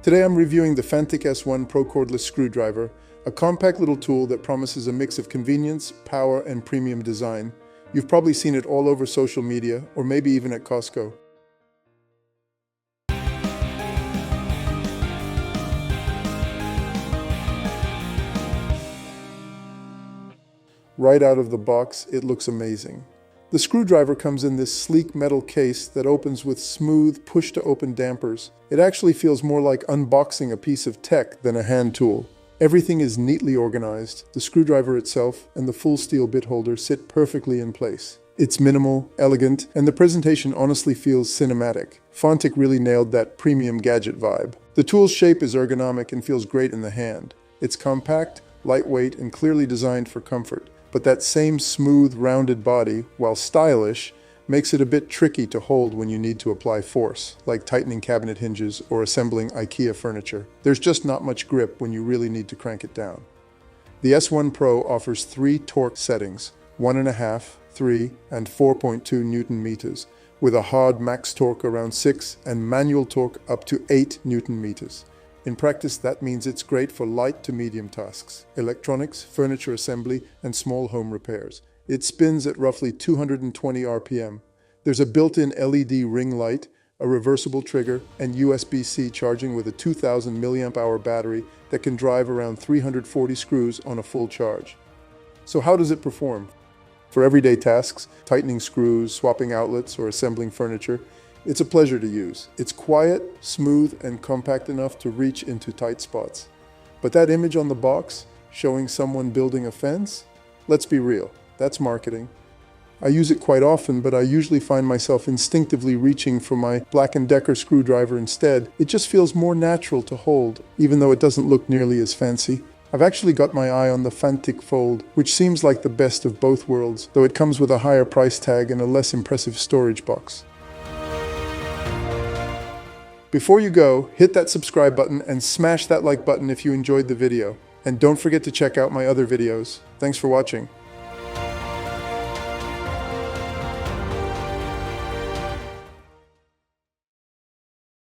Today I'm reviewing the Fanttik S1 Pro Cordless Screwdriver, a compact little tool that promises a mix of convenience, power, and premium design. You've probably seen it all over social media, or maybe even at Costco. Right out of the box, it looks amazing. The screwdriver comes in this sleek metal case that opens with smooth, push-to-open dampers. It actually feels more like unboxing a piece of tech than a hand tool. Everything is neatly organized. The screwdriver itself and the full steel bit holder sit perfectly in place. It's minimal, elegant, and the presentation honestly feels cinematic. Fanttik really nailed that premium gadget vibe. The tool's shape is ergonomic and feels great in the hand. It's compact, lightweight, and clearly designed for comfort. But that same smooth, rounded body, while stylish, makes it a bit tricky to hold when you need to apply force, like tightening cabinet hinges or assembling IKEA furniture. There's just not much grip when you really need to crank it down. The S1 Pro offers 3 torque settings, 1.5, 3, and 4.2 Newton meters, with a hard max torque around 6 and manual torque up to 8 Newton meters. In practice, that means it's great for light to medium tasks, electronics, furniture assembly, and small home repairs. It spins at roughly 220 RPM. There's a built-in LED ring light, a reversible trigger, and USB-C charging with a 2000 mAh battery that can drive around 340 screws on a full charge. So how does it perform? For everyday tasks, tightening screws, swapping outlets, or assembling furniture, it's a pleasure to use. It's quiet, smooth, and compact enough to reach into tight spots. But that image on the box, showing someone building a fence? Let's be real, that's marketing. I use it quite often, but I usually find myself instinctively reaching for my Black & Decker screwdriver instead. It just feels more natural to hold, even though it doesn't look nearly as fancy. I've actually got my eye on the Fanttik Fold, which seems like the best of both worlds, though it comes with a higher price tag and a less impressive storage box. Before you go, hit that subscribe button and smash that like button if you enjoyed the video. And don't forget to check out my other videos. Thanks for watching.